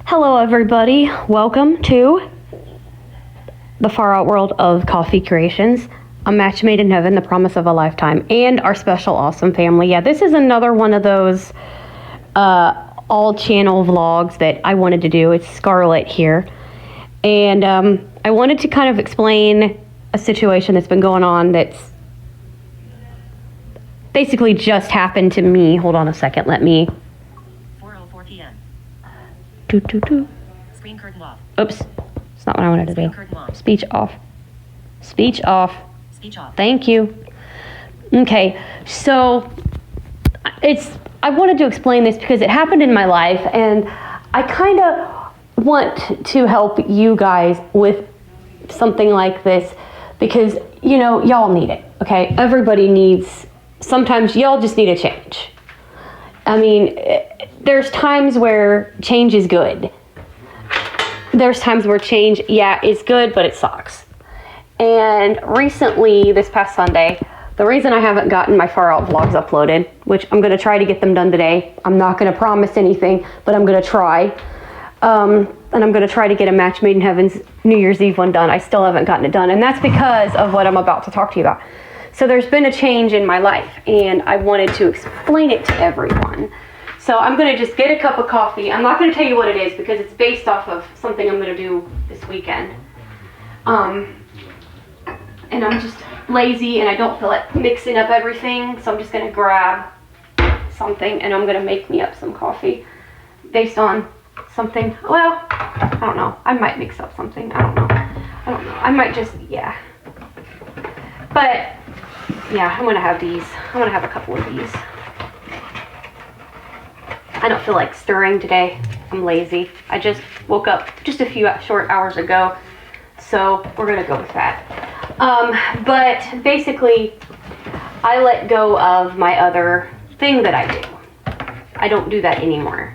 Hello everybody, welcome to the far out world of coffee creations, a match made in heaven, the promise of a lifetime, and our special awesome family. Yeah, this is another one of those all channel vlogs that I wanted to do. It's Scarlet here, and I wanted to kind of explain a situation that's been going on that's basically just happened to me. Hold on a second, let me 4:04 p.m. Screen curtain off. Oops, it's not what I wanted to do. Speech off. Speech off. Speech off. Thank you. Okay, so I wanted to explain this because it happened in my life, and I kind of want to help you guys with something like this because, you know, y'all need it, okay? Everybody needs, sometimes y'all just need a change. I mean, there's times where change is good. There's times where change, yeah, is good, but it sucks. And recently, this past Sunday, the reason I haven't gotten my far out vlogs uploaded, which I'm going to try to get them done today. I'm not going to promise anything, but I'm going to try. And I'm going to try to get a Match Made in Heaven's New Year's Eve one done. I still haven't gotten it done, and that's because of what I'm about to talk to you about. So there's been a change in my life, and I wanted to explain it to everyone. So I'm going to just get a cup of coffee. I'm not going to tell you what it is because it's based off of something I'm going to do this weekend. And I'm just lazy and I don't feel like mixing up everything. So I'm just going to grab something and I'm going to make me up some coffee based on something. Well, I don't know. I might mix up something. I don't know. I might just, yeah. But yeah, I'm going to have these. I'm going to have a couple of these. I don't feel like stirring today. I'm lazy. I just woke up just a few short hours ago. So we're going to go with that. But basically, I let go of my other thing that I do. I don't do that anymore.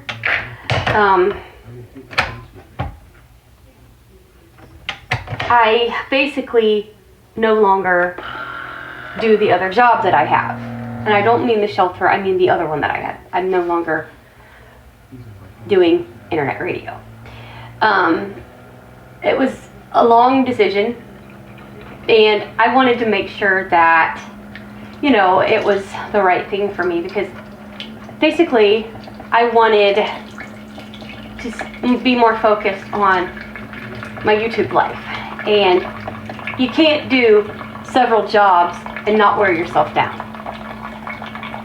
I basically no longer do the other job that I have. And I don't mean the shelter, I mean the other one that I had. I'm no longer doing internet radio. It was a long decision, and I wanted to make sure that, you know, it was the right thing for me because basically I wanted to be more focused on my YouTube life. And you can't do several jobs and not wear yourself down.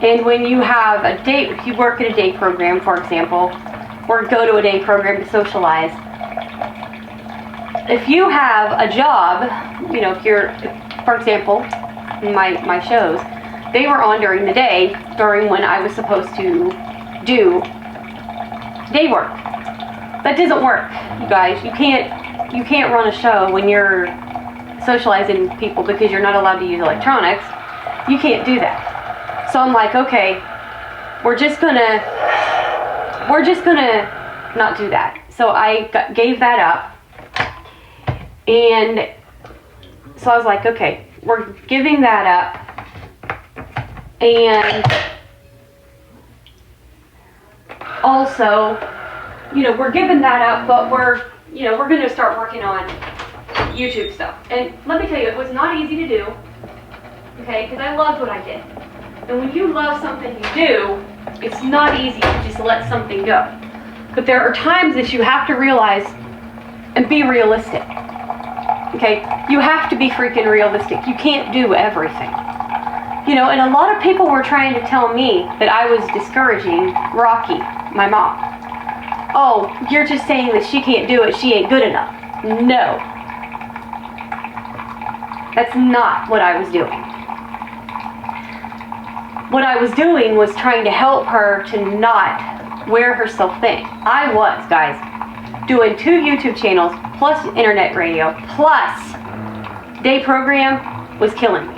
And when you have a day, if you work at a day program, for example, or go to a day program to socialize, if you have a job, you know, if you're, for example, my shows, they were on during the day, during when I was supposed to do day work. That doesn't work, you guys. You can't run a show when you're socializing people because you're not allowed to use electronics. You can't do that. So I'm like, okay, we're just gonna not do that. So I gave that up. And so I was like, okay, we're giving that up. And also, you know, we're giving that up, but we're going to start working on YouTube stuff. And let me tell you, it was not easy to do, okay, because I loved what I did. And when you love something you do, it's not easy to just let something go. But there are times that you have to realize and be realistic. Okay, you have to be freaking realistic. You can't do everything. You know, and a lot of people were trying to tell me that I was discouraging Rocky, my mom. Oh, you're just saying that she can't do it, she ain't good enough. No. That's not what I was doing. What I was doing was trying to help her to not wear herself thin. I was, guys, doing 2 YouTube channels, plus internet radio, plus day program was killing me.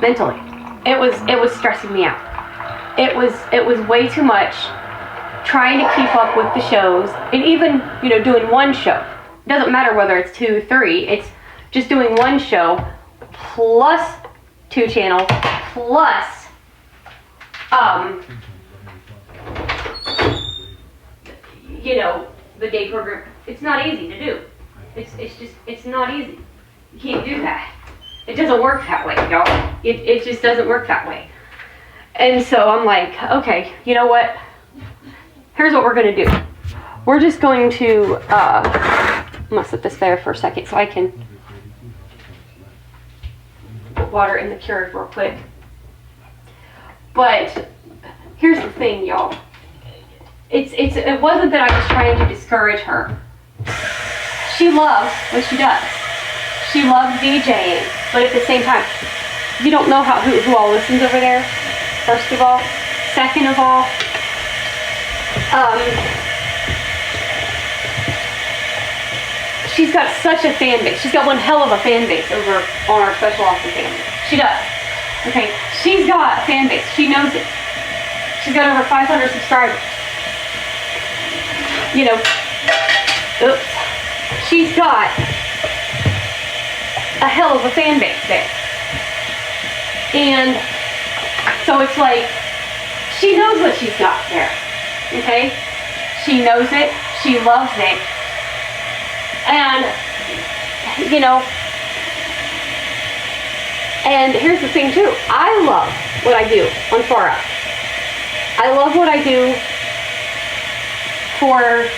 Mentally. It was stressing me out. It was way too much trying to keep up with the shows, and even, you know, doing one show. It doesn't matter whether it's 2, 3, it's just doing one show plus 2 channels plus you know, the day program. It's not easy to do. It's not easy. You can't do that. It doesn't work that way, y'all. It just doesn't work that way. And so I'm like, okay, you know what? Here's what we're gonna do. We're just going to, I'm gonna set this there for a second so I can put water in the Keurig real quick. But here's the thing, y'all. It wasn't that I was trying to discourage her. She loves what she does. She loves DJing, but at the same time, you don't know who all listens over there, first of all. Second of all, she's got such a fan base. She's got one hell of a fan base over on our Special Awesome family. She does. Okay, she's got a fan base. She knows it. She's got over 500 subscribers. You know, oops. She's got a hell of a fan base there. And so it's like, she knows what she's got there. Okay? She knows it. She loves it. And, you know, and here's the thing too. I love what I do on Far Out. I love what I do for,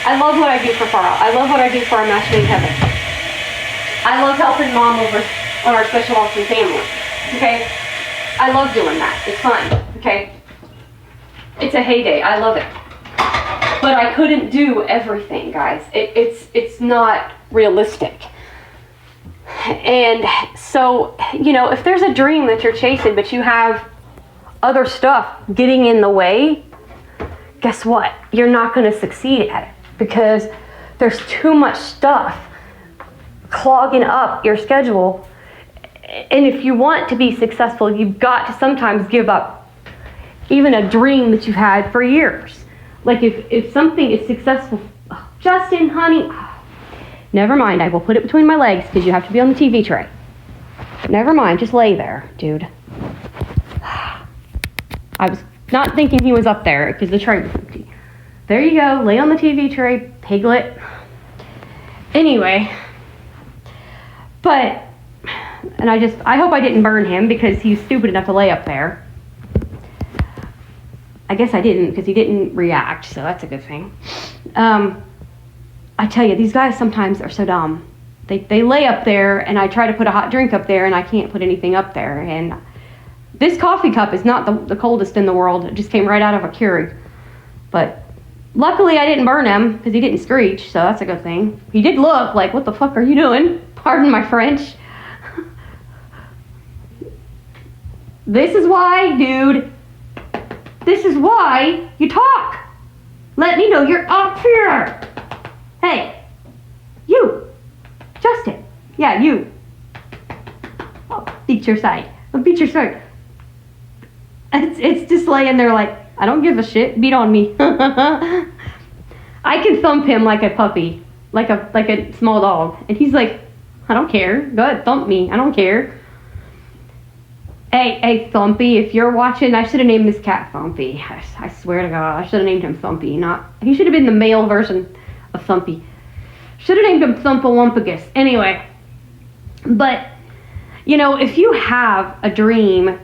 I love what I do for Far Out. I love what I do for our Match Made in Heaven. I love helping Mom over on our Special Awesome family. Okay? I love doing that. It's fun. Okay? It's a heyday. I love it. But I couldn't do everything, guys. It's not realistic. And so, you know, if there's a dream that you're chasing, but you have other stuff getting in the way, guess what? You're not going to succeed at it because there's too much stuff clogging up your schedule. And if you want to be successful, you've got to sometimes give up even a dream that you've had for years. Like if something is successful, oh, Justin, honey, oh, never mind, I will put it between my legs because you have to be on the TV tray. Never mind, just lay there, dude. I was not thinking he was up there because the tray was empty. There you go, lay on the TV tray, piglet. Anyway, but, and I hope I didn't burn him because he's stupid enough to lay up there. I guess I didn't because he didn't react, so that's a good thing. I tell you, these guys sometimes are so dumb. They lay up there and I try to put a hot drink up there and I can't put anything up there. And this coffee cup is not the coldest in the world. It just came right out of a Keurig. But luckily I didn't burn him because he didn't screech, so that's a good thing. He did look like, what the fuck are you doing? Pardon my French. This is why, dude. This is why you talk. Let me know you're up here. Hey, you. Justin. Yeah, you. I'll beat your side. I'll beat your side. It's just laying there like, I don't give a shit. Beat on me. I can thump him like a puppy. Like a small dog. And he's like, I don't care. Go ahead, thump me. I don't care. Hey, Thumpy, if you're watching, I should have named this cat Thumpy. I swear to God, I should have named him Thumpy. He should have been the male version of Thumpy. Should have named him Thumpalumpagus. Anyway, but, you know, if you have a dream,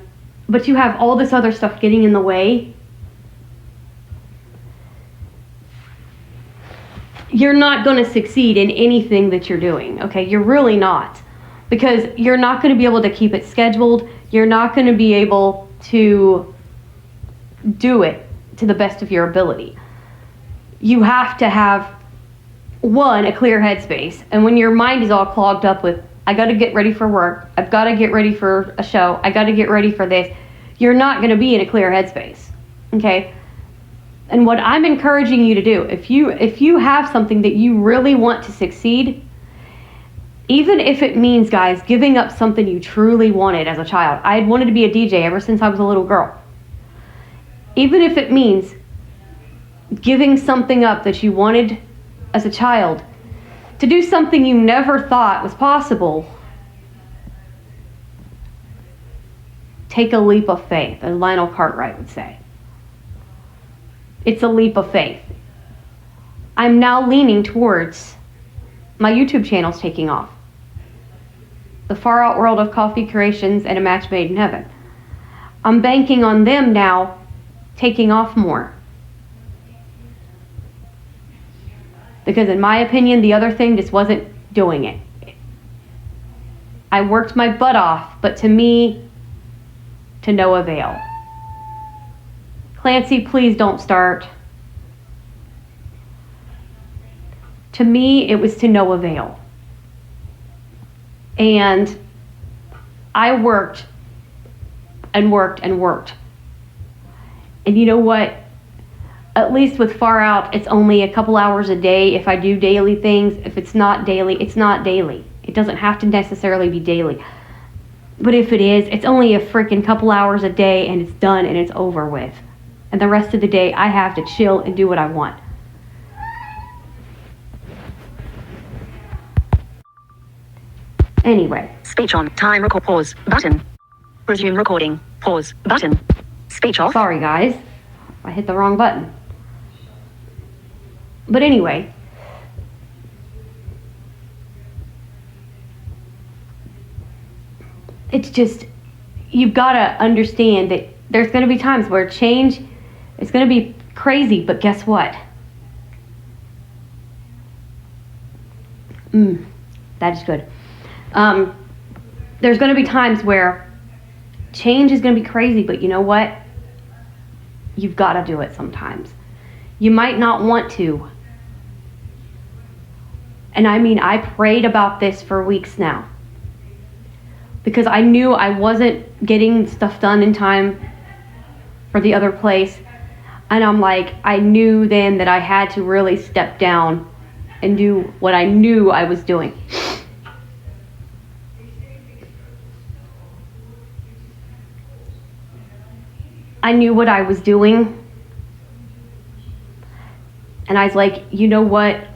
but you have all this other stuff getting in the way, you're not going to succeed in anything that you're doing, okay? You're really not. Because you're not going to be able to keep it scheduled. You're not going to be able to do it to the best of your ability. You have to have, one, a clear headspace. And when your mind is all clogged up with, I got to get ready for work, I've got to get ready for a show, I got to get ready for this, you're not going to be in a clear headspace. Okay? And what I'm encouraging you to do, if you have something that you really want to succeed, even if it means, guys, giving up something you truly wanted as a child. I had wanted to be a DJ ever since I was a little girl. Even if it means giving something up that you wanted as a child to do something you never thought was possible, take a leap of faith, as Lionel Cartwright would say. It's a leap of faith. I'm now leaning towards my YouTube channels taking off. The Far Out World of Coffee Creations and A Match Made in Heaven. I'm banking on them now taking off more. Because in my opinion, the other thing just wasn't doing it. I worked my butt off, but to me, to no avail. Clancy, please don't start. To me, it was to no avail. And I worked and worked and worked. And you know what? At least with Far Out, it's only a couple hours a day if I do daily things. If it's not daily, it's not daily. It doesn't have to necessarily be daily. But if it is, it's only a freaking couple hours a day and it's done and it's over with. And the rest of the day, I have to chill and do what I want. Anyway. Speech on. Time record. Pause. Button. Resume recording. Pause. Button. Speech off. Sorry, guys. I hit the wrong button. But anyway. It's just, you've got to understand that there's going to be times where change is going to be crazy, but guess what? That is good. There's going to be times where change is going to be crazy, but you know what? You've got to do it sometimes. You might not want to. And I mean, I prayed about this for weeks now. Because I knew I wasn't getting stuff done in time for the other place. And I'm like, I knew then that I had to really step down and do what I knew I was doing. I knew what I was doing. And I was like, you know what?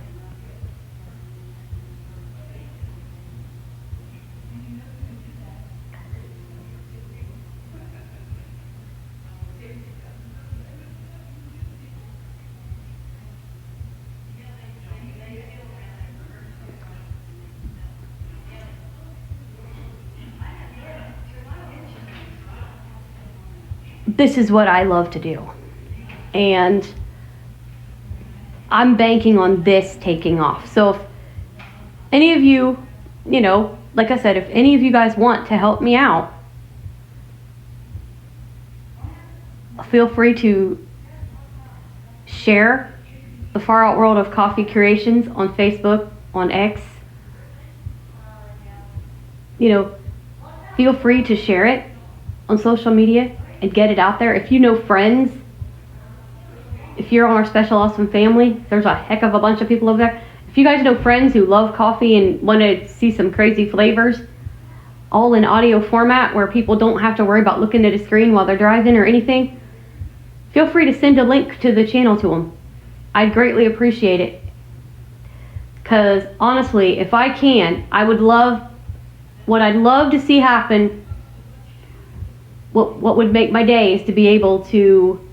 This is what I love to do. And I'm banking on this taking off. So if any of you, you know, like I said, if any of you guys want to help me out, feel free to share the Far Out World of Coffee Creations on Facebook, on X. You know, feel free to share it on social media and get it out there. If you know friends, if you're on our Special Awesome family, there's a heck of a bunch of people over there. If you guys know friends who love coffee and want to see some crazy flavors, all in audio format where people don't have to worry about looking at a screen while they're driving or anything, feel free to send a link to the channel to them. I'd greatly appreciate it. Because honestly, if I can, I would love, what I'd love to see happen, what would make my day is to be able to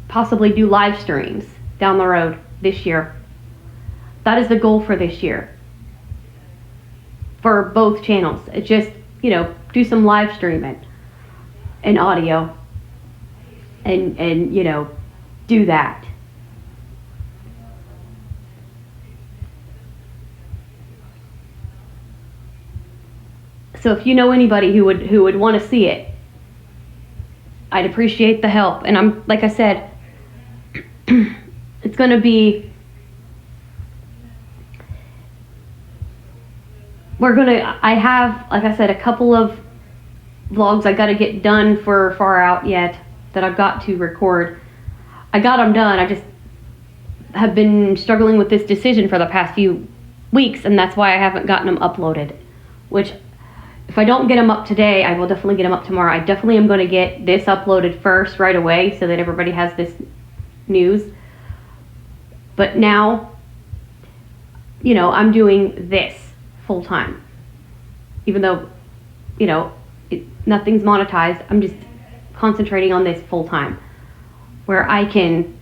possibly do live streams down the road this year. That is the goal for this year. For both channels. It's just, you know, do some live streaming and audio and you know, do that. So if you know anybody who would want to see it, I'd appreciate the help. And I'm, like I said, it's going to be, I have, like I said, a couple of vlogs I got to get done for Far Out yet that I've got to record. I got them done. I just have been struggling with this decision for the past few weeks, and that's why I haven't gotten them uploaded. Which, if I don't get them up today, I will definitely get them up tomorrow. I definitely am going to get this uploaded first right away so that everybody has this news. But now you know, I'm doing this full time. Even though, you know, nothing's monetized, I'm just concentrating on this full time. Where I can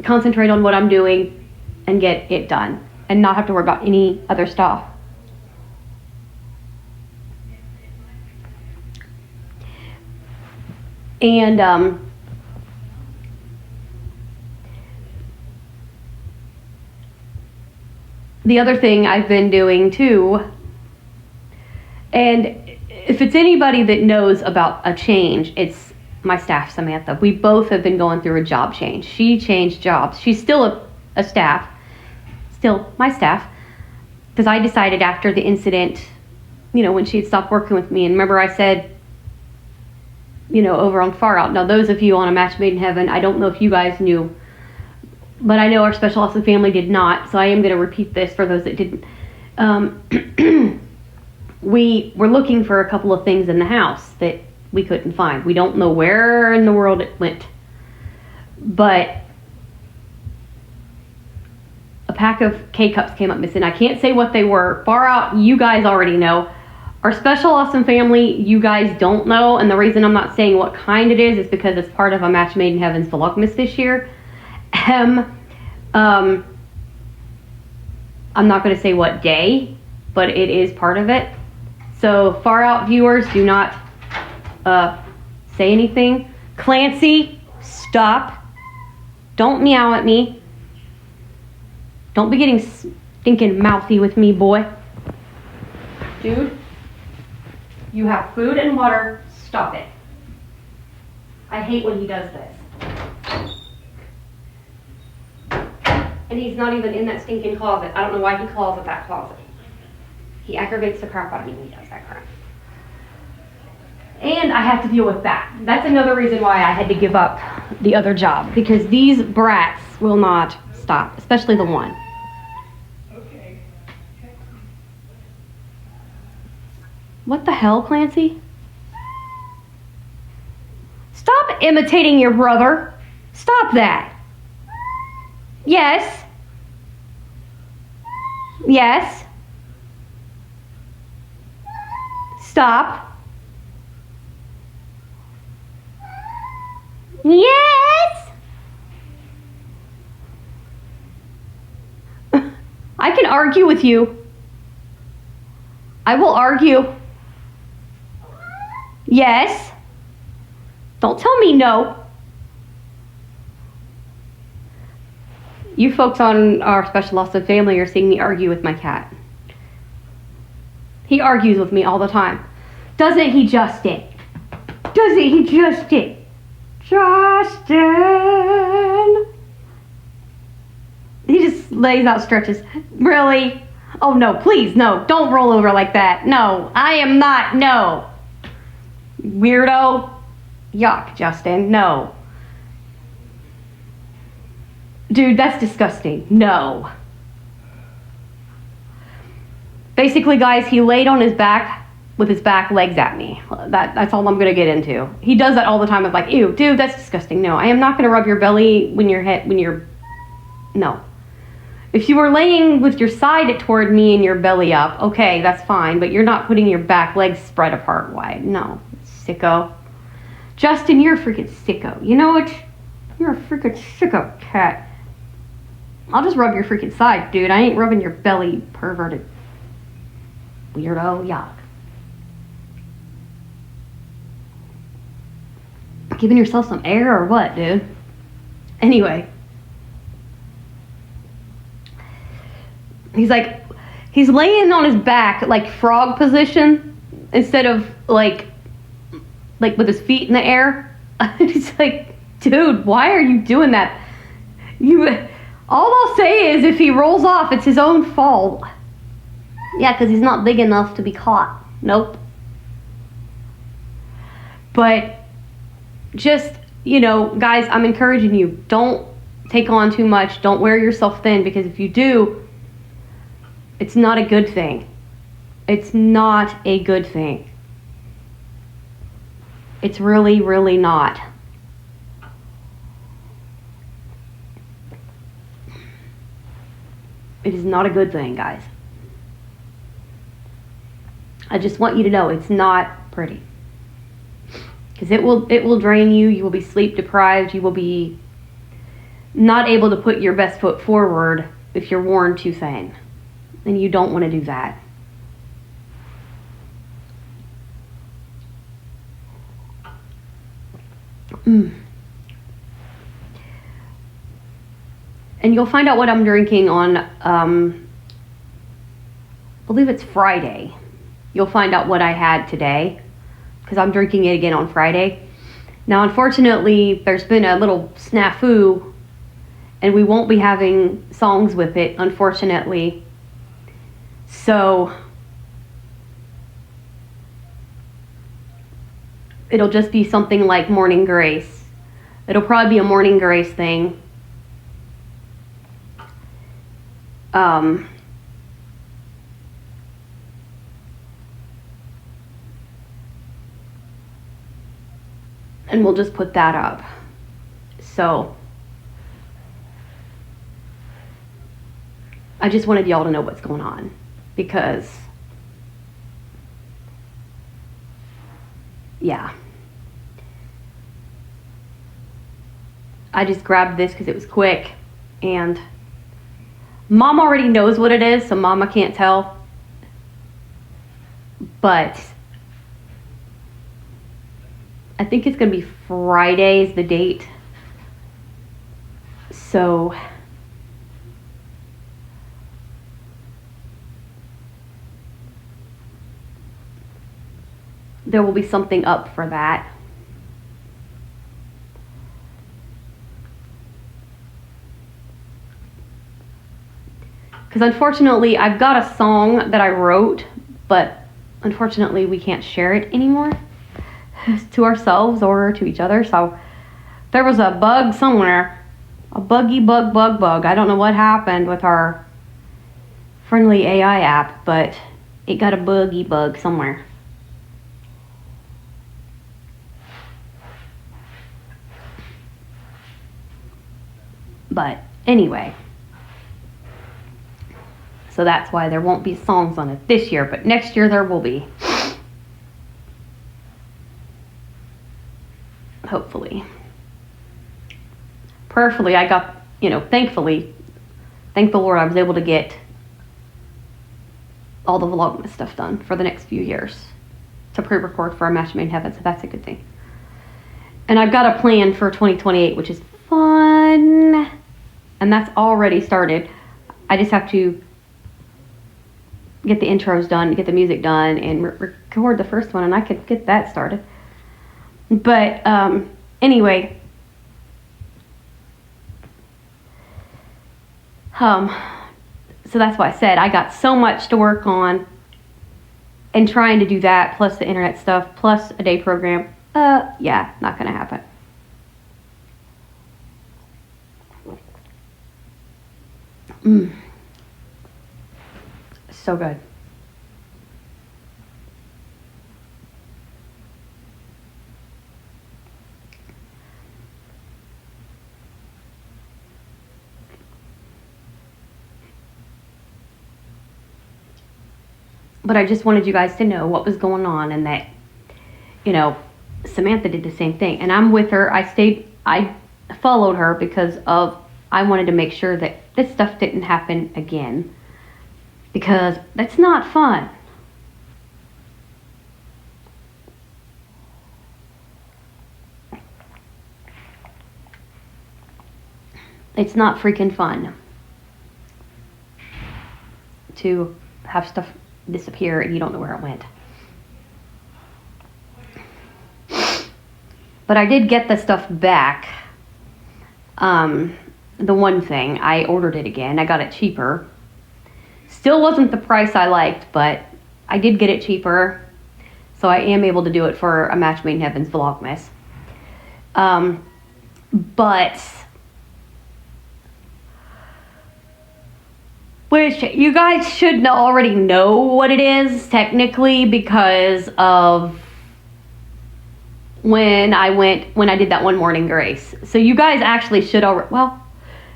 concentrate on what I'm doing and get it done and not have to worry about any other stuff. And the other thing I've been doing too, and if it's anybody that knows about a change, it's my staff, Samantha. We both have been going through a job change. She changed jobs. She's still a staff, still my staff, because I decided after the incident, you know, when she had stopped working with me, and remember I said, you know, over on Far Out. Now, those of you on A Match Made in Heaven, I don't know if you guys knew, but I know our Special Awesome family did not, so I am going to repeat this for those that didn't. We were looking for a couple of things in the house that we couldn't find. We don't know where in the world it went. But a pack of K-Cups came up missing. I can't say what they were. Far Out, you guys already know. Our Special Awesome family, you guys don't know, and the reason I'm not saying what kind it is because it's part of A Match Made in Heaven's Vlogmas this year. I'm not going to say what day, but it is part of it. So Far Out viewers, do not say anything. Clancy, stop. Don't meow at me. Don't be getting stinking mouthy with me, boy. Dude. You have food and water. Stop it. I hate when he does this. And he's not even in that stinking closet. I don't know why he claws at that closet. He aggravates the crap out of me when he does that crap. And I have to deal with that. That's another reason why I had to give up the other job. Because these brats will not stop. Especially the one. What the hell, Clancy? Stop imitating your brother. Stop that. Yes. Yes. Stop. Yes. I can argue with you. I will argue. Yes. Don't tell me no. You folks on our Special Awesome family are seeing me argue with my cat. He argues with me all the time. Doesn't he, Justin? Doesn't he, Justin? Justin! He just lays out stretches. Really? Oh no, please, no. Don't roll over like that. No, I am not. No. Weirdo. Yuck, Justin. No. Dude, that's disgusting. No. Basically, guys, he laid on his back with his back legs at me. That's all I'm going to get into. He does that all the time. I'm like, ew, dude, that's disgusting. No, I am not going to rub your belly when you're... No. If you were laying with your side toward me and your belly up, okay, that's fine, but you're not putting your back legs spread apart wide. No. Sicko. Justin, you're a freaking sicko. You know what? You're a freaking sicko, cat. I'll just rub your freaking side, dude. I ain't rubbing your belly, perverted weirdo. Yuck. Giving yourself some air or what, dude? Anyway. He's laying on his back, like frog position, instead of like with his feet in the air. It's like, dude, why are you doing that? All I'll say is if he rolls off, it's his own fault. Yeah, because he's not big enough to be caught. Nope. But just, you know, guys, I'm encouraging you. Don't take on too much. Don't wear yourself thin, because if you do, it's not a good thing. It's not a good thing. It's really, really not. It is not a good thing, guys. I just want you to know it's not pretty. Because it will drain you. You will be sleep deprived. You will be not able to put your best foot forward if you're worn too thin. And you don't want to do that. And you'll find out what I'm drinking on, I believe it's Friday. You'll find out what I had today, because I'm drinking it again on Friday. Now, unfortunately, there's been a little snafu, and we won't be having songs with it, unfortunately. So it'll just be something like Morning Grace. It'll probably be a Morning Grace thing. And we'll just put that up. So I just wanted y'all to know what's going on, because yeah, I just grabbed this because it was quick, and Mom already knows what it is, so Mama can't tell. But I think it's going to be Friday is the date. So there will be something up for that. Because unfortunately, I've got a song that I wrote, but unfortunately we can't share it anymore to ourselves or to each other. So there was a bug somewhere, a bug. I don't know what happened with our friendly AI app, but it got a bug somewhere. But anyway, so that's why there won't be songs on it this year, but next year there will be. Hopefully. Prayerfully, I got, thankfully, thank the Lord, I was able to get all the Vlogmas stuff done for the next few years to pre-record for a Match Made in Heaven, so that's a good thing. And I've got a plan for 2028, which is fun. And that's already started. I just have to get the intros done, get the music done, and record the first one, and I could get that started. But anyway, so that's why I said I got so much to work on, and trying to do that, plus the internet stuff, plus a day program. Yeah, not gonna happen. So good. But I just wanted you guys to know what was going on, and that, Samantha did the same thing. And I'm with her. I followed her because I wanted to make sure that this stuff didn't happen again, because that's not fun. It's not freaking fun to have stuff disappear and you don't know where it went. But I did get the stuff back. The one thing, I ordered it again. I got it cheaper. Still wasn't the price I liked, but I did get it cheaper. So I am able to do it for a Match Made in Heaven's Vlogmas. But which you guys should already know what it is, technically, because of when I did that one Morning Grace. So you guys actually should already, well,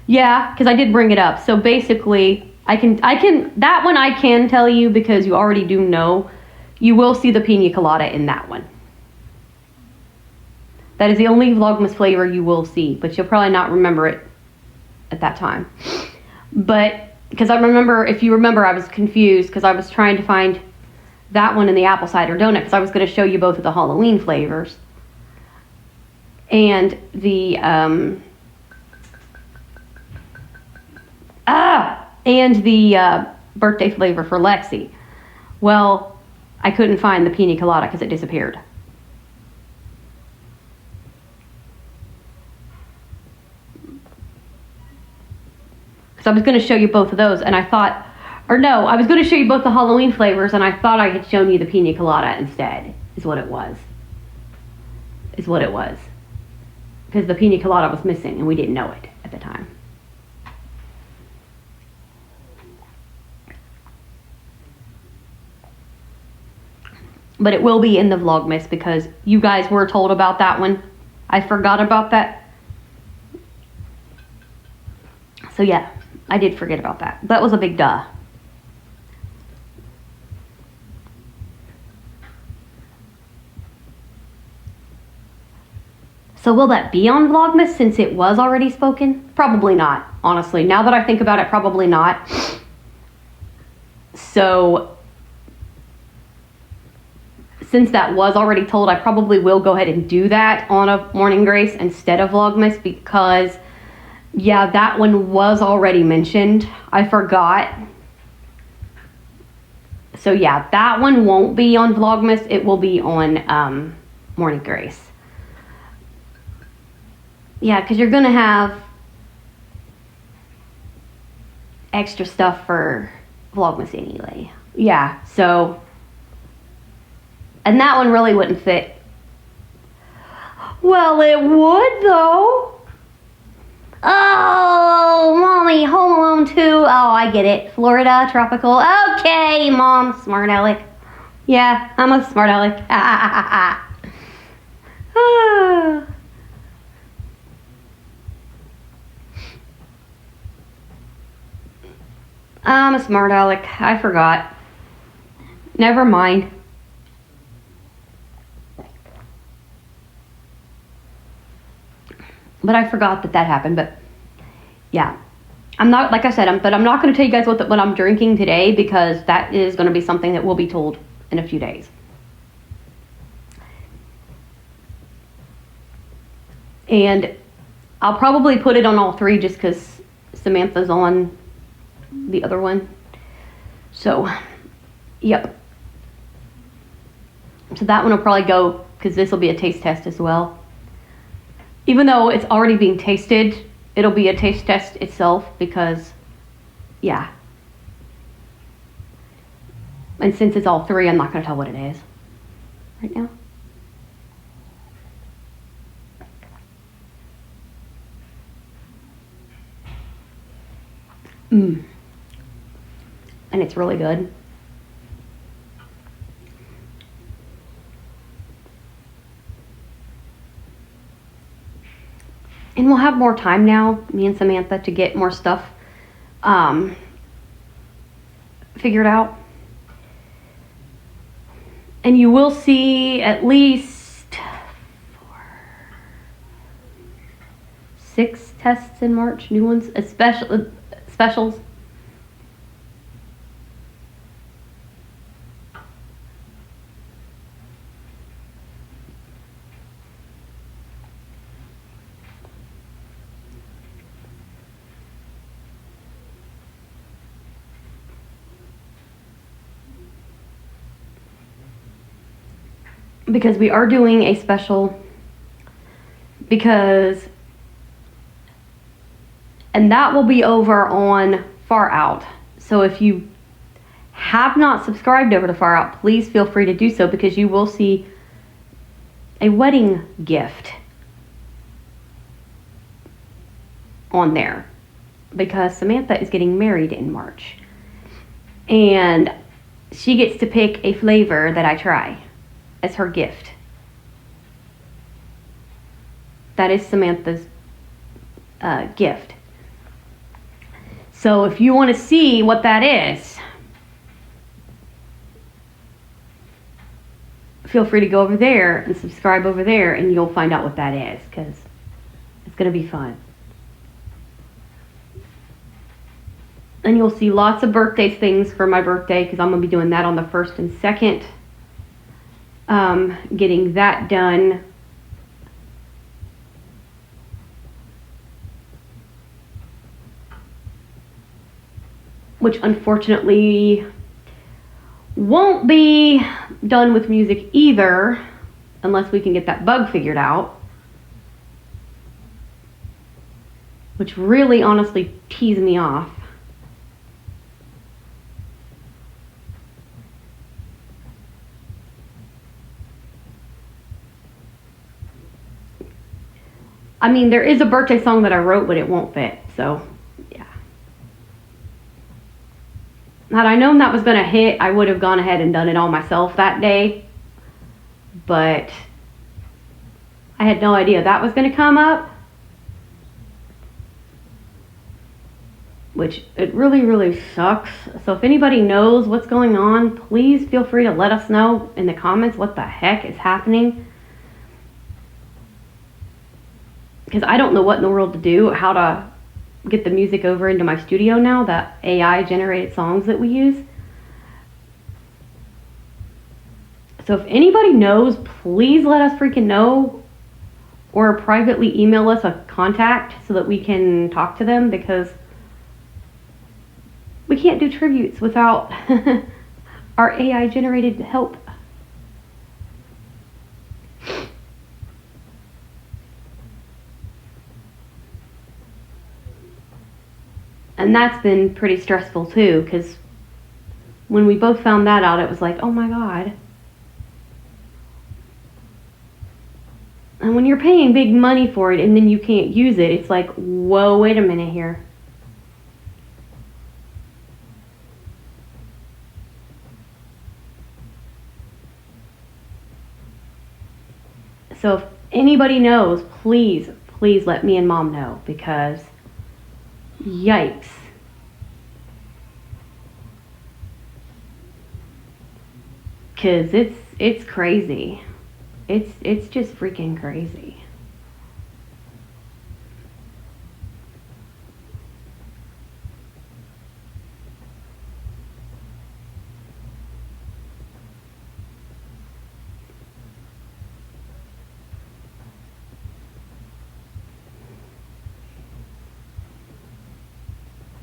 yeah, because I did bring it up. So basically, That one I can tell you because you already do know. You will see the pina colada in that one. That is the only Vlogmas flavor you will see, but you'll probably not remember it at that time. But, because if you remember, I was confused because I was trying to find that one in the apple cider donut because I was going to show you both of the Halloween flavors. And the, birthday flavor for Lexi. Well, I couldn't find the pina colada because it disappeared. So I was going to show you both of those, and I thought, I was going to show you both the Halloween flavors, and I thought I had shown you the pina colada instead, is what it was. Because the pina colada was missing, and we didn't know it at the time. But it will be in the Vlogmas because you guys were told about that one. I forgot about that. So yeah, I did forget about that. That was a big duh. So will that be on Vlogmas since it was already spoken? Probably not, honestly. Now that I think about it, probably not. So since that was already told, I probably will go ahead and do that on a Morning Grace instead of Vlogmas because, yeah, that one was already mentioned. I forgot. So yeah, that one won't be on Vlogmas. It will be on Morning Grace. Yeah, because you're going to have extra stuff for Vlogmas anyway. Yeah, so... And that one really wouldn't fit. Well, it would, though. Oh, Mommy, Home Alone 2. Oh, I get it. Florida, tropical. Okay, Mom, smart aleck. Yeah, I'm a smart aleck. I'm a smart aleck. I forgot. Never mind. But I forgot that happened. But yeah, I'm not, like I said, I'm not going to tell you guys what I'm drinking today because that is going to be something that will be told in a few days. And I'll probably put it on all three just because Samantha's on the other one. So, yep. So that one will probably go because this will be a taste test as well. Even though it's already being tasted, it'll be a taste test itself because, yeah. And since it's all three, I'm not going to tell what it is right now. And it's really good. And we'll have more time now, me and Samantha, to get more stuff figured out. And you will see at least 6 tests in March, new ones, specials. Because we are doing a special and that will be over on Far Out. So if you have not subscribed over to Far Out, please feel free to do so because you will see a wedding gift on there because Samantha is getting married in March and she gets to pick a flavor that I try as her gift. That is Samantha's gift. So if you want to see what that is, feel free to go over there and subscribe over there, and you'll find out what that is, because it's going to be fun. And you'll see lots of birthday things for my birthday, because I'm going to be doing that on the 1st and 2nd. Getting that done. Which unfortunately won't be done with music either, unless we can get that bug figured out. Which really honestly tees me off. I mean, there is a birthday song that I wrote, but it won't fit, so yeah. Had I known that was going to hit, I would have gone ahead and done it all myself that day. But I had no idea that was going to come up. Which, it really, really sucks. So if anybody knows what's going on, please feel free to let us know in the comments what the heck is happening. Because I don't know what in the world to do, how to get the music over into my studio now, that AI generated songs that we use. So if anybody knows, please let us freaking know, or privately email us a contact so that we can talk to them, because we can't do tributes without our AI generated help. And that's been pretty stressful too, because when we both found that out, it was like, oh my God. And when you're paying big money for it and then you can't use it, it's like, whoa, wait a minute here. So if anybody knows, please, please let me and Mom know, because yikes. Cause it's crazy. It's just freaking crazy.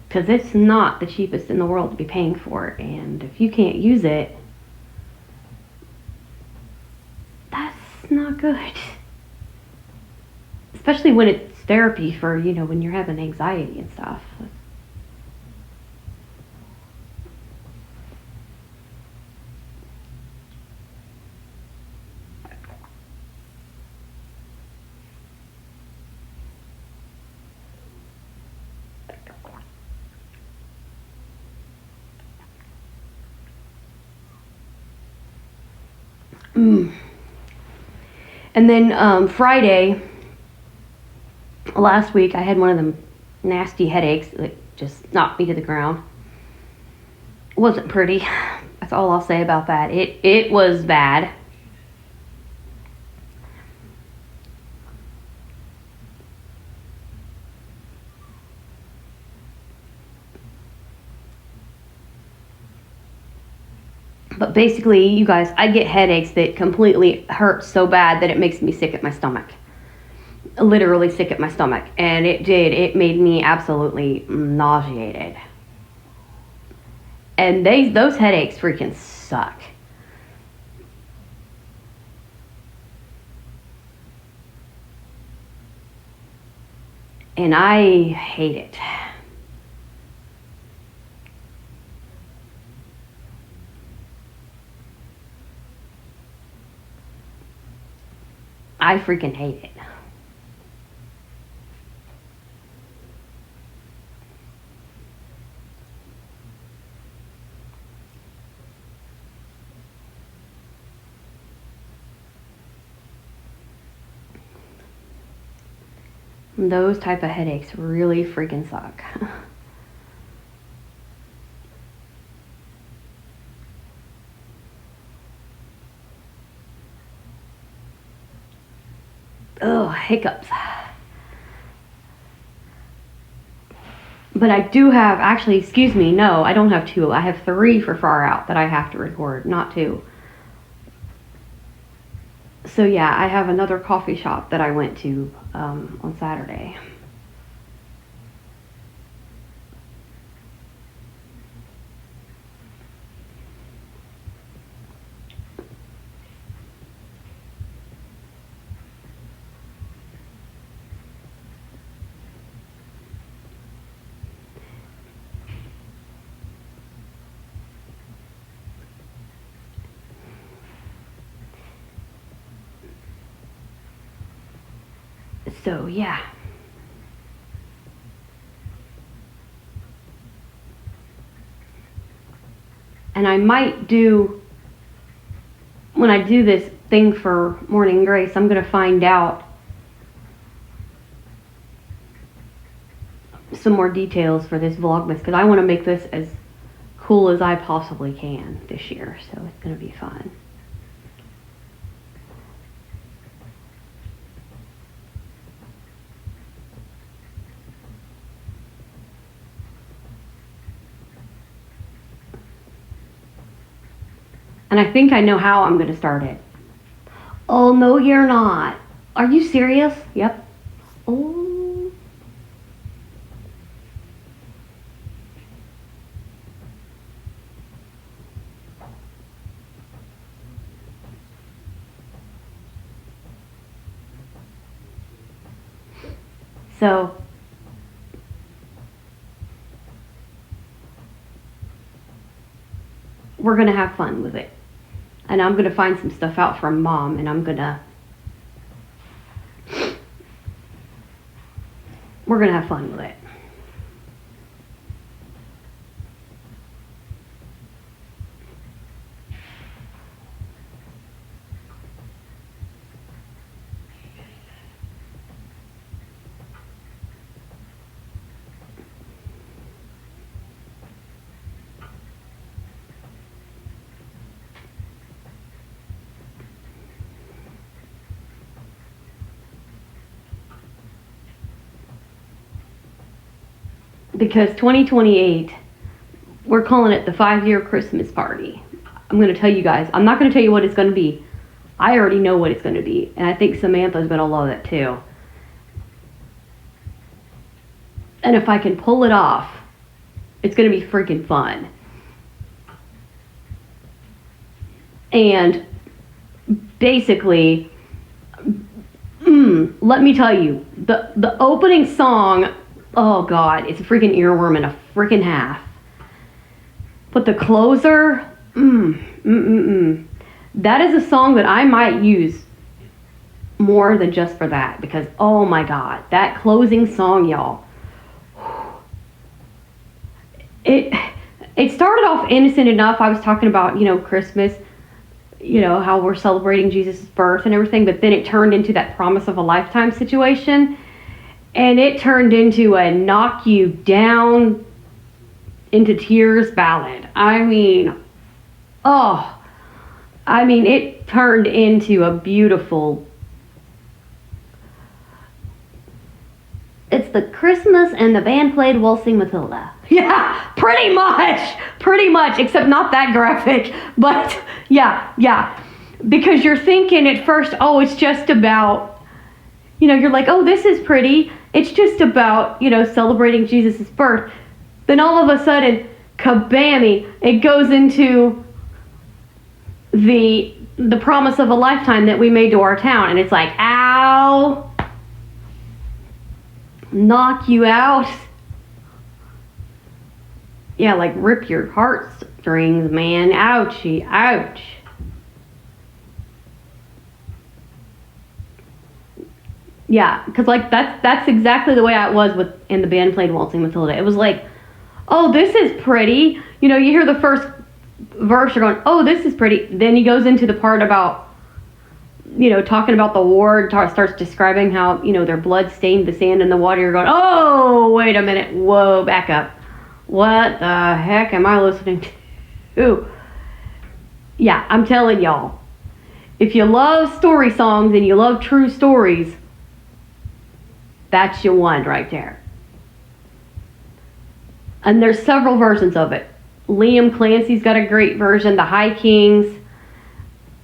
Because it's not the cheapest in the world to be paying for, and if you can't use it, that's not good. Especially when it's therapy for, you know, when you're having anxiety and stuff. And then Friday, last week, I had one of them nasty headaches that just knocked me to the ground. It wasn't pretty. That's all I'll say about that. It was bad. But basically, you guys, I get headaches that completely hurt so bad that it makes me sick at my stomach. Literally sick at my stomach. And it did. It made me absolutely nauseated. And those headaches freaking suck. And I hate it. I freaking hate it. Those type of headaches really freaking suck. Oh, hiccups. But I do have, actually, excuse me, no, I don't have 2. I have 3 for Far Out that I have to record, not 2. So yeah, I have another coffee shop that I went to on Saturday. So yeah. And I might do, when I do this thing for Morning Grace, I'm going to find out some more details for this Vlogmas, because I want to make this as cool as I possibly can this year, so it's going to be fun. And I think I know how I'm going to start it. Oh, no, you're not. Are you serious? Yep. Oh. So, we're going to have fun with it. And I'm going to find some stuff out from Mom, and we're going to have fun with it. Because 2028, we're calling it the 5-year Christmas party. I'm going to tell you guys. I'm not going to tell you what it's going to be. I already know what it's going to be. And I think Samantha's going to love it too. And if I can pull it off, it's going to be freaking fun. And basically, let me tell you, the opening song, oh God, it's a freaking earworm and a freaking half. But the closer, that is a song that I might use more than just for that, because oh my God, that closing song, y'all. It started off innocent enough. I was talking about, Christmas, how we're celebrating Jesus' birth and everything, but then it turned into that promise of a lifetime situation. And it turned into a knock you down into tears ballad. It turned into a beautiful. It's the Christmas and the band played Waltzing Matilda. Yeah, pretty much, except not that graphic. But yeah. Because you're thinking at first, oh, it's just about, you're like, oh, this is pretty. It's just about, celebrating Jesus' birth. Then all of a sudden, kabammy, it goes into the promise of a lifetime that we made to our town. And it's like, ow, knock you out. Yeah, like rip your heartstrings, man. Ouchie, ouch. Yeah, because that's exactly the way I was in the band played Waltzing Matilda. It was like, oh, this is pretty. You hear the first verse, you're going, oh, this is pretty. Then he goes into the part about, talking about the war, starts describing how, their blood stained the sand and the water. You're going, oh, wait a minute. Whoa, back up. What the heck am I listening to? Yeah, I'm telling y'all. If you love story songs and you love true stories, That's your one right there. And there's several versions of it. Liam Clancy's got a great version, The High Kings.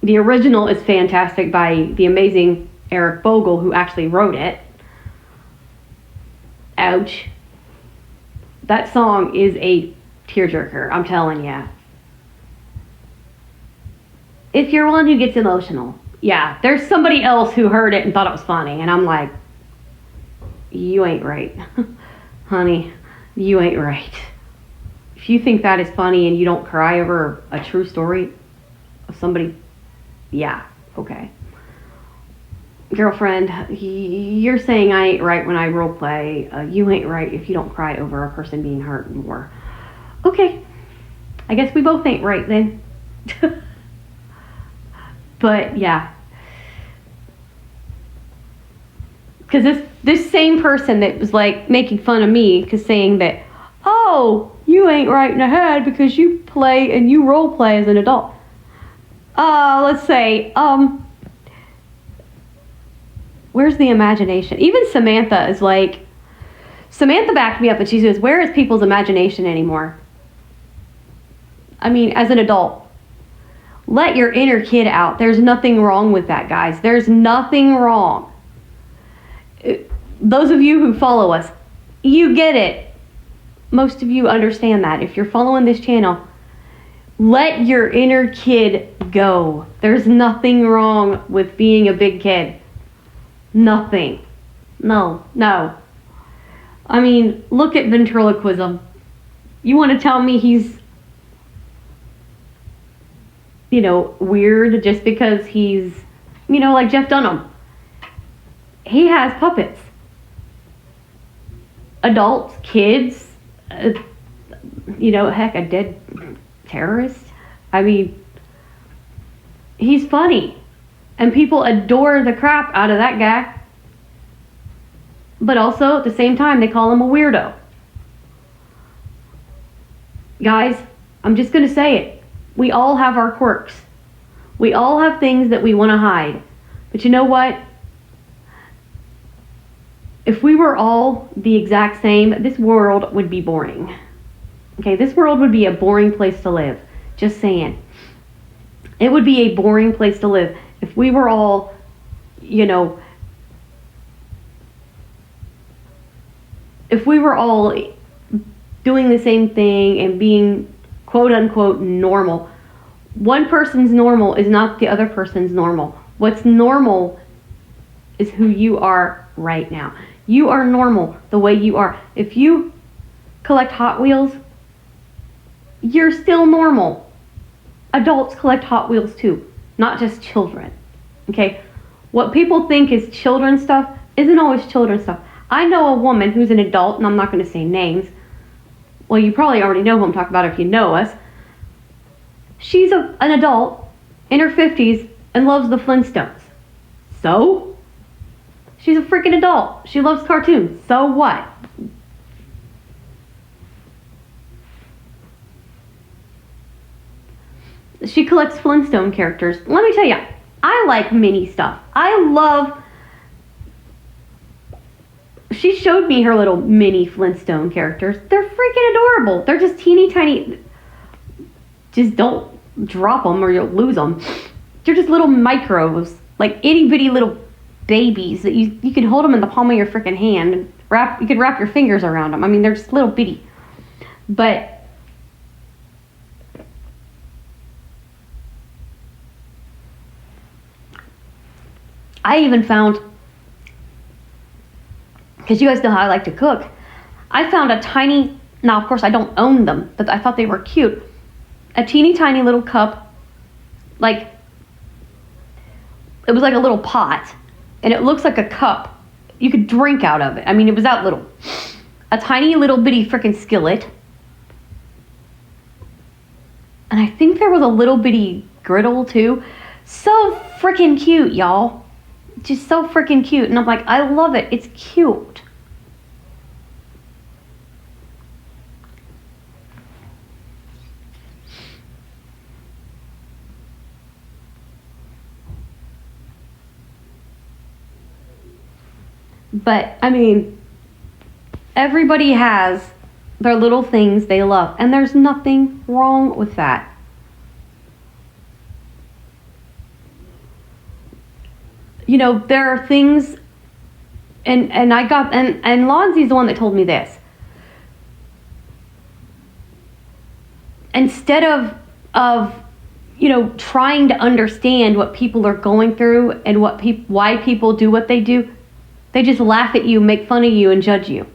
The original is fantastic by the amazing Eric Bogle, who actually wrote it. Ouch. That song is a tearjerker, I'm telling ya. If you're one who gets emotional, yeah, there's somebody else who heard it and thought it was funny, and I'm like, you ain't right. Honey, you ain't right. If you think that is funny and you don't cry over a true story of somebody, yeah, okay. Girlfriend, you're saying I ain't right when I role play. You ain't right if you don't cry over a person being hurt more. Okay, I guess we both ain't right then. But yeah, because this same person that was like making fun of me, because saying that, oh, you ain't right in the head because you play and you role play as an adult. Let's say, where's the imagination? Even Samantha is like, Samantha backed me up and she says, where is people's imagination anymore? I mean, as an adult, let your inner kid out. There's nothing wrong with that, guys. There's nothing wrong. Those of you who follow us, you get it. Most of you understand that. If you're following this channel, let your inner kid go. There's nothing wrong with being a big kid. Nothing. No. I mean, look at ventriloquism. You want to tell me he's, weird just because he's, like Jeff Dunham. He has puppets. Adults, kids, heck, a dead terrorist. I mean, he's funny. And people adore the crap out of that guy. But also, at the same time, they call him a weirdo. Guys, I'm just going to say it. We all have our quirks. We all have things that we want to hide. But you know what? If we were all the exact same, this world would be boring. Okay, this world would be a boring place to live. Just saying. It would be a boring place to live if we were all, if we were all doing the same thing and being quote unquote normal. One person's normal is not the other person's normal. What's normal is who you are right now. You are normal the way you are. If you collect Hot Wheels, you're still normal. Adults collect Hot Wheels too, not just children. Okay? What people think is children's stuff isn't always children's stuff. I know a woman who's an adult, and I'm not going to say names. Well, you probably already know who I'm talking about if you know us. She's an adult in her 50s and loves the Flintstones. So? She's a freaking adult. She loves cartoons. So what? She collects Flintstone characters. Let me tell you, I like mini stuff. She showed me her little mini Flintstone characters. They're freaking adorable. They're just teeny tiny. Just don't drop them or you'll lose them. They're just little micros, like itty bitty little babies that you can hold them in the palm of your freaking hand and you can wrap your fingers around them. I mean, they're just little bitty. But I even found, because you guys know how I like to cook, I found a tiny, now of course I don't own them, but I thought they were cute. A teeny tiny little cup, like, it was like a little pot, and it looks like a cup. You could drink out of it. I mean, it was that little. A tiny little bitty freaking skillet. And I think there was a little bitty griddle too. So freaking cute, y'all. Just so freaking cute. And I'm like, I love it. It's cute. But, I mean, everybody has their little things they love, and there's nothing wrong with that. You know, there are things, and Lonzie's the one that told me this. Instead of you know, trying to understand what people are going through and why people do what they do, they just laugh at you, make fun of you, and judge you.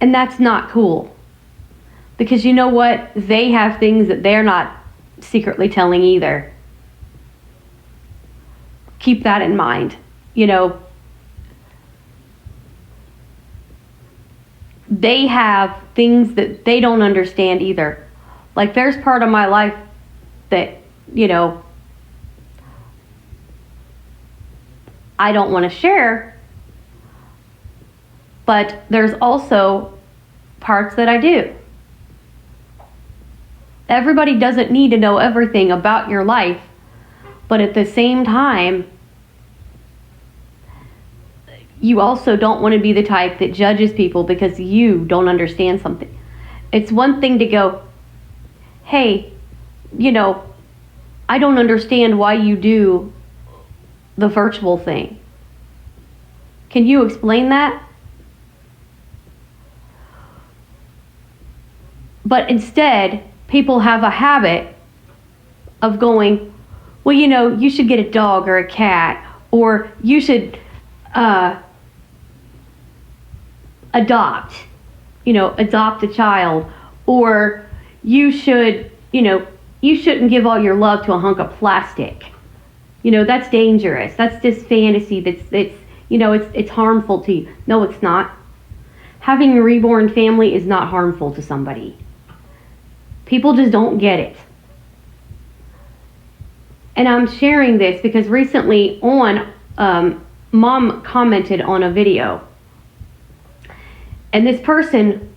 And that's not cool. Because you know what? They have things that they're not secretly telling either. Keep that in mind. You know, they have things that they don't understand either. Like, there's part of my life that, you know, I don't want to share, but there's also parts that I do. Everybody doesn't need to know everything about your life, but at the same time, you also don't want to be the type that judges people because you don't understand something. It's one thing to go, hey, you know, I don't understand why you do the virtual thing. Can you explain that? But instead, people have a habit of going, well, you know, you should get a dog or a cat, or you should adopt a child, or you should, you know, you shouldn't give all your love to a hunk of plastic. You know, that's dangerous. That's just fantasy. That's you know, it's harmful to you. No, it's not. Having a reborn family is not harmful to somebody. People just don't get it. And I'm sharing this because recently Mom commented on a video. And this person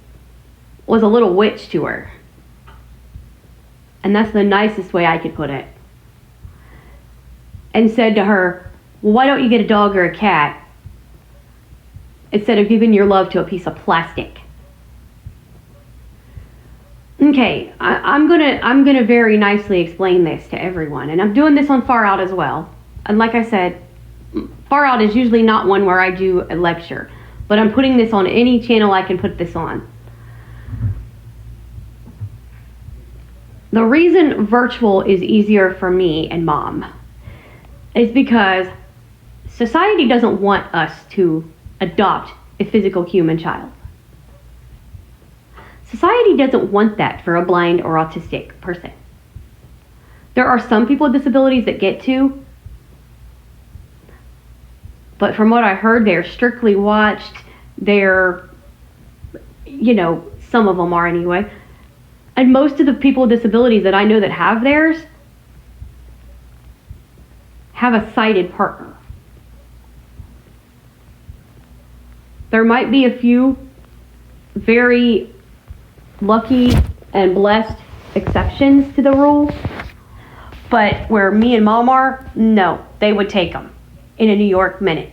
was a little witch to her. And that's the nicest way I could put it. And said to her, well, why don't you get a dog or a cat instead of giving your love to a piece of plastic? Okay, I'm gonna very nicely explain this to everyone, and I'm doing this on Far Out as well. And like I said, Far Out is usually not one where I do a lecture, but I'm putting this on any channel I can put this on. The reason virtual is easier for me and Mom is because society doesn't want us to adopt a physical human child. Society doesn't want that for a blind or autistic person. There are some people with disabilities that get to, but from what I heard, they're strictly watched. They're, you know, some of them are anyway. And most of the people with disabilities that I know that have theirs have a sighted partner. There might be a few very lucky and blessed exceptions to the rule, but where me and Mom are, no, they would take them in a New York minute.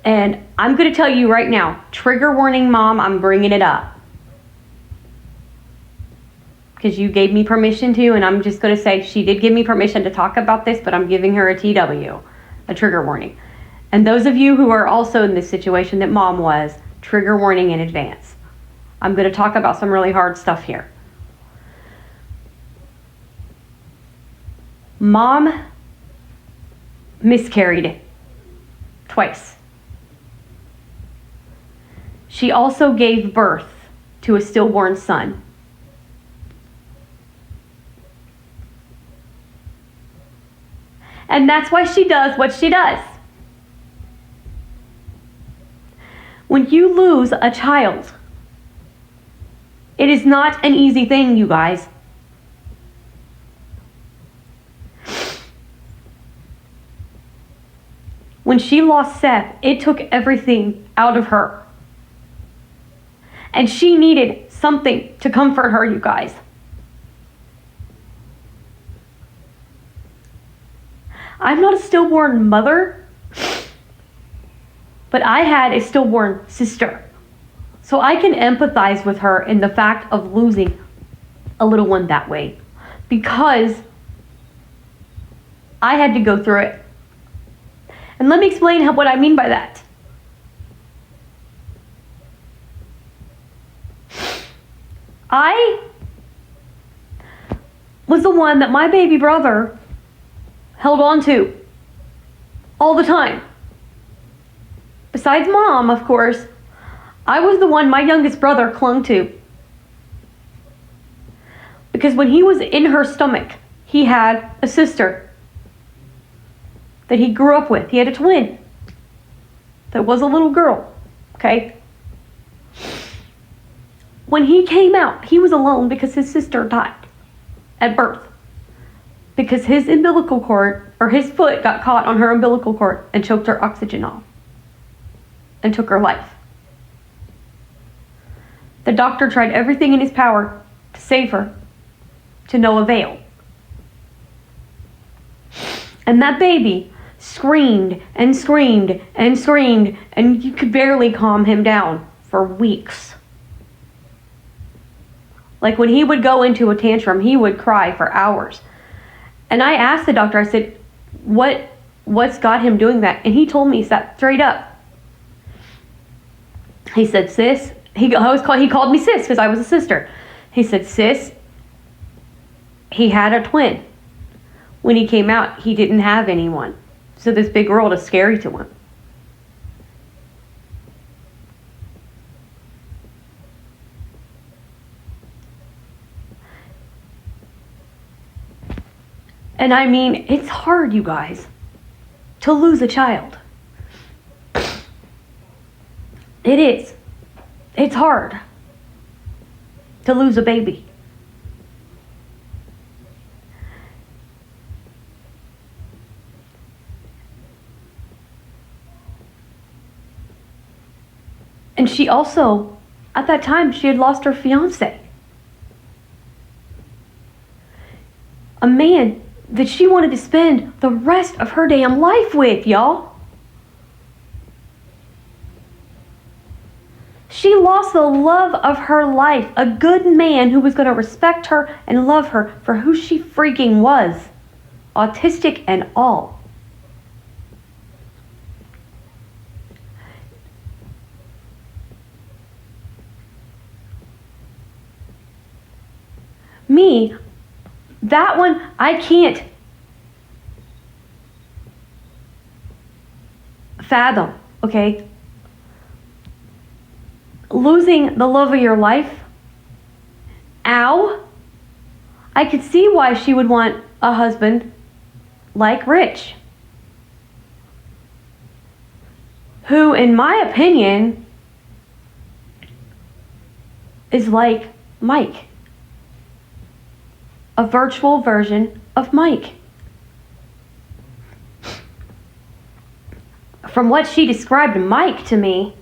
And I'm going to tell you right now, trigger warning, Mom, I'm bringing it up. Because you gave me permission to, and I'm just going to say she did give me permission to talk about this, but I'm giving her a TW, a trigger warning. And those of you who are also in this situation that Mom was, trigger warning in advance. I'm going to talk about some really hard stuff here. Mom miscarried twice. She also gave birth to a stillborn son. And that's why she does what she does. When you lose a child, it is not an easy thing, you guys. When she lost Seth, it took everything out of her. And she needed something to comfort her, you I'm not a stillborn mother, but I had a stillborn sister. So I can empathize with her in the fact of losing a little one that way, because I had to go through it. And let me explain what I mean by that. I was the one that my baby brother held on to all the time. Besides mom, of course, I was the one my youngest brother clung to. Because when he was in her stomach, he had a sister that he grew up with. He had a twin that was a little girl, okay? When he came out, he was alone because his sister died at birth. Because his umbilical cord, or his foot got caught on her umbilical cord and choked her oxygen off and took her life. The doctor tried everything in his power to save her, to no avail. And that baby screamed and screamed and screamed, and you could barely calm him down for weeks. Like when he would go into a tantrum, he would cry for hours. And I asked the doctor, I said, what's got him doing that? And he told me, sat straight up. He said, sis, he called me sis because I was a sister. He said, sis, he had a twin. When he came out, he didn't have anyone. So this big world is scary to him. And I mean, it's hard, you guys, to lose a child. It is. It's hard to lose a baby. And she also, at that time, she had lost her fiance. A man that she wanted to spend the rest of her damn life with, y'all. She lost the love of her life, a good man who was going to respect her and love her for who she freaking was, autistic and all. Me, that one, I can't fathom, okay? Losing the love of your life, ow. I could see why she would want a husband like Rich, who, in my opinion, is like Mike. A virtual version of Mike. From what she described Mike to me,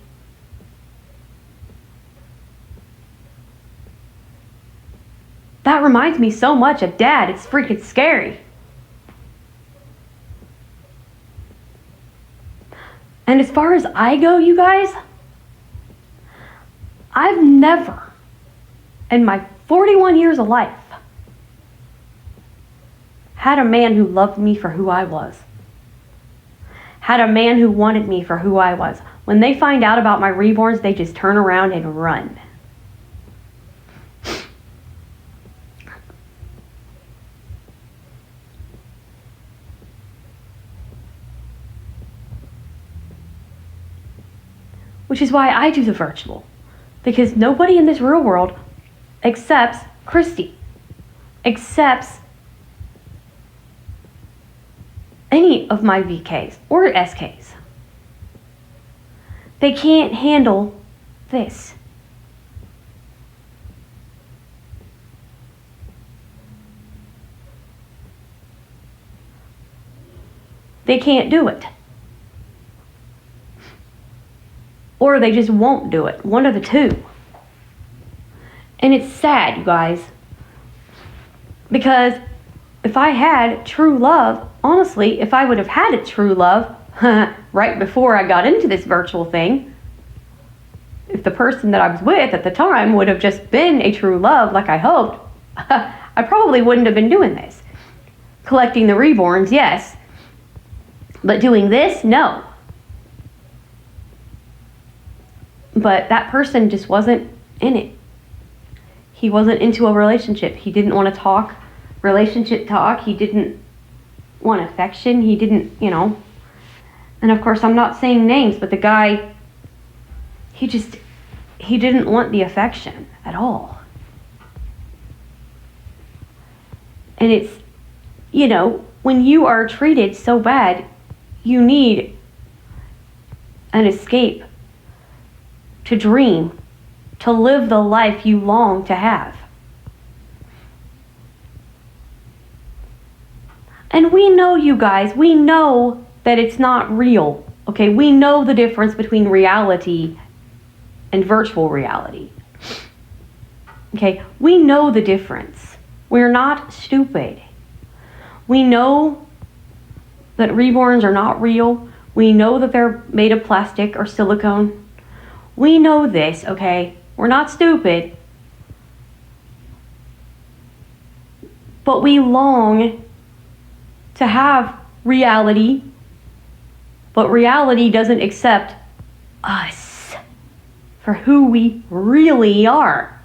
that reminds me so much of Dad. It's freaking scary. And as far as I go, you guys, I've never, in my 41 years of life, had a man who loved me for who I was. Had a man who wanted me for who I was. When they find out about my reborns, they just turn around and run. Which is why I do the virtual. Because nobody in this real world accepts Christy. Accepts any of my VKs or SKs. They can't handle this. They can't do it. Or they just won't do it. One of the two. And it's sad, you guys. Because if I had true love, honestly, if I would have had a true love right before I got into this virtual thing, if the person that I was with at the time would have just been a true love like I hoped, I probably wouldn't have been doing this. Collecting the reborns, yes. But doing this, no. But that person just wasn't in it. He wasn't into a relationship. He didn't want to talk relationship talk. He didn't want affection. He didn't, And of course, I'm not saying names, but the guy, he didn't want the affection at all. And it's, when you are treated so bad, you need an escape, to dream, to live the life you long to have. And we know, you guys, we know that it's not real, okay? We know the difference between reality and virtual reality, okay? We know the difference. We're not stupid. We know that reborns are not real. We know that they're made of plastic or silicone. We know this, okay? We're not stupid. But we long to have reality, but reality doesn't accept us for who we really are.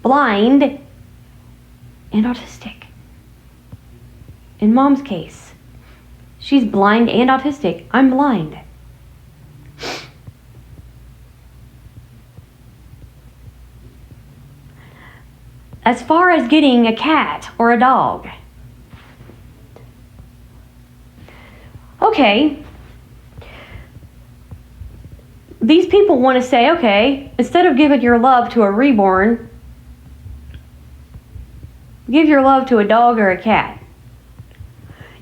Blind and autistic. In Mom's case, she's blind and autistic. I'm blind. As far as getting a cat or a dog, okay, these people want to say, okay, instead of giving your love to a reborn, give your love to a dog or a cat.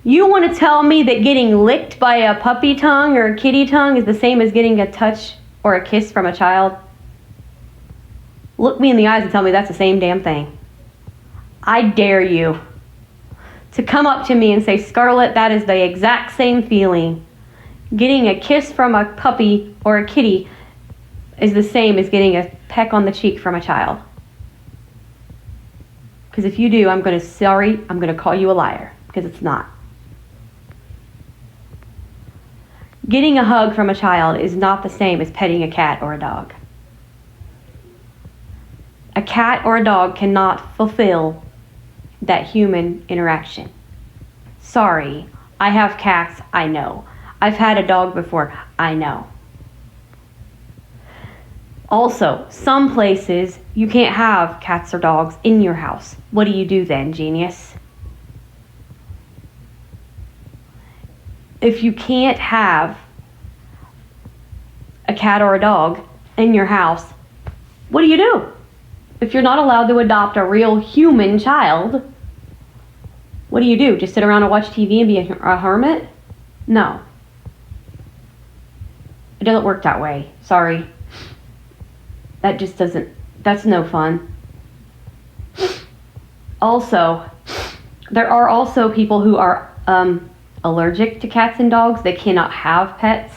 You want to tell me that getting licked by a puppy tongue or a kitty tongue is the same as getting a touch or a kiss from a child? Look me in the eyes and tell me that's the same damn thing. I dare you to come up to me and say, Scarlet, that is the exact same feeling. Getting a kiss from a puppy or a kitty is the same as getting a peck on the cheek from a child. Because if you do, I'm going to call you a liar, because it's not. Getting a hug from a child is not the same as petting a cat or a dog. A cat or a dog cannot fulfill that human interaction. Sorry, I have cats, I know. I've had a dog before, I know. Also, some places you can't have cats or dogs in your house. What do you do then, genius? If you can't have a cat or a dog in your house, what do you do? If you're not allowed to adopt a real human child, what do you do? Just sit around and watch TV and be a hermit? No. It doesn't work that way. Sorry. That's no fun. Also, there are also people who are allergic to cats and dogs. They cannot have pets.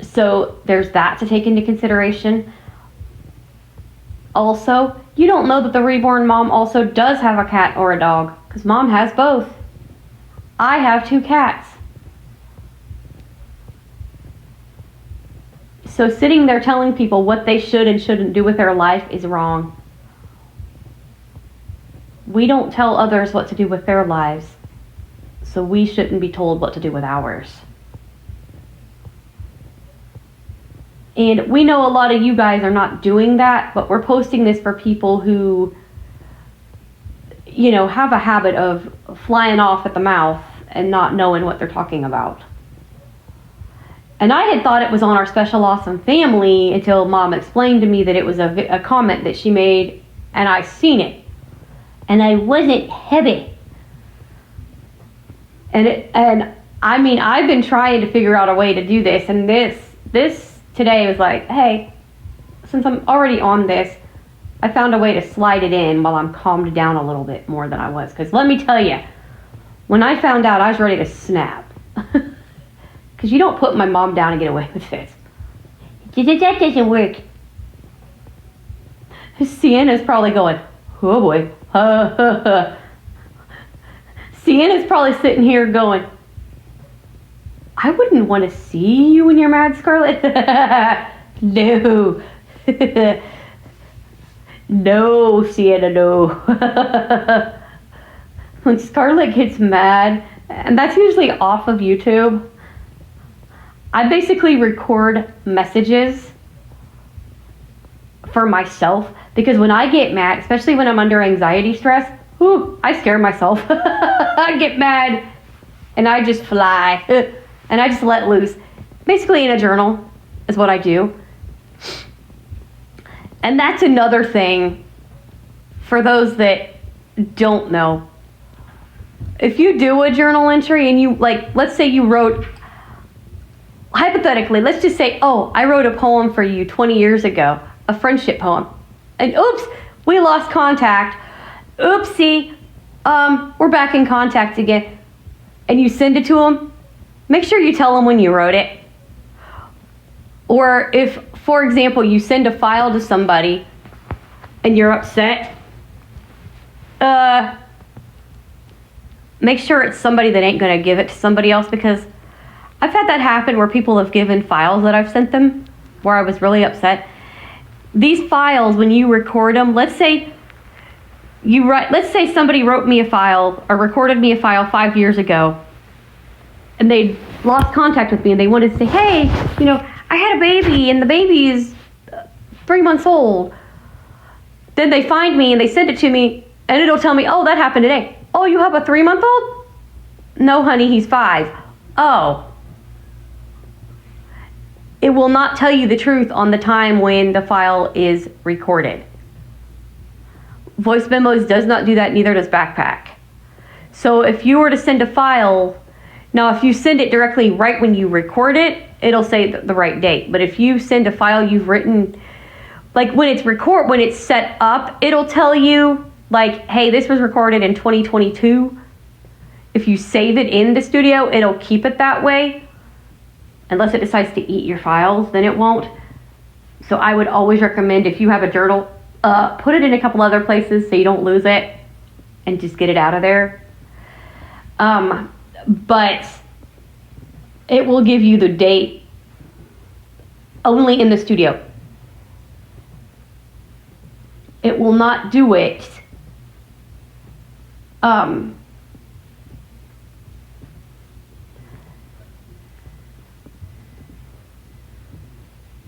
So there's that to take into consideration. Also, you don't know that the reborn mom also does have a cat or a dog, because Mom has both. I have 2 cats. So sitting there telling people what they should and shouldn't do with their life is wrong. We don't tell others what to do with their lives, so we shouldn't be told what to do with ours. And we know a lot of you guys are not doing that, but we're posting this for people who, have a habit of flying off at the mouth and not knowing what they're talking about. And I had thought it was on our Special Awesome Family until Mom explained to me that it was a comment that she made, and I seen it. And I wasn't heavy. And I've been trying to figure out a way to do this, and this today was like, hey, since I'm already on this, I found a way to slide it in while I'm calmed down a little bit more than I was. Because let me tell you, when I found out, I was ready to snap. Because you don't put my mom down and get away with this. That doesn't work. Sienna's probably going, oh boy. Sienna's probably sitting here going, I wouldn't want to see you when you're mad, Scarlet. No. No, Sienna, no. When Scarlet gets mad, and that's usually off of YouTube, I basically record messages for myself, because when I get mad, especially when I'm under anxiety stress, I scare myself. I get mad and I just fly and I just let loose. Basically in a journal is what I do. And that's another thing for those that don't know. If you do a journal entry and you, like, let's say you wrote, hypothetically, let's just say, oh, I wrote a poem for you 20 years ago, a friendship poem. And oops, we lost contact. Oopsie, we're back in contact again. And you send it to them, make sure you tell them when you wrote it. Or if, for example, you send a file to somebody and you're upset, make sure it's somebody that ain't gonna give it to somebody else, because I've had that happen where people have given files that I've sent them where I was really upset. These files, when you record them, let's say somebody wrote me a file or recorded me a file 5 years ago, and they lost contact with me and they wanted to say, hey, I had a baby and the baby is 3 months old. Then they find me and they send it to me and it'll tell me, oh, that happened today. Oh, you have a 3-month-old? No, honey, he's 5. Oh. It will not tell you the truth on the time when the file is recorded. Voice memos does not do that, neither does Backpack. So if you were to send a file, now if you send it directly right when you record it, it'll say the right date. But if you send a file you've written, like when it's set up, it'll tell you like, hey, this was recorded in 2022. If you save it in the studio, it'll keep it that way. Unless it decides to eat your files, then it won't. So I would always recommend, if you have a journal, put it in a couple other places so you don't lose it and just get it out of there. But it will give you the date only in the studio. It will not do it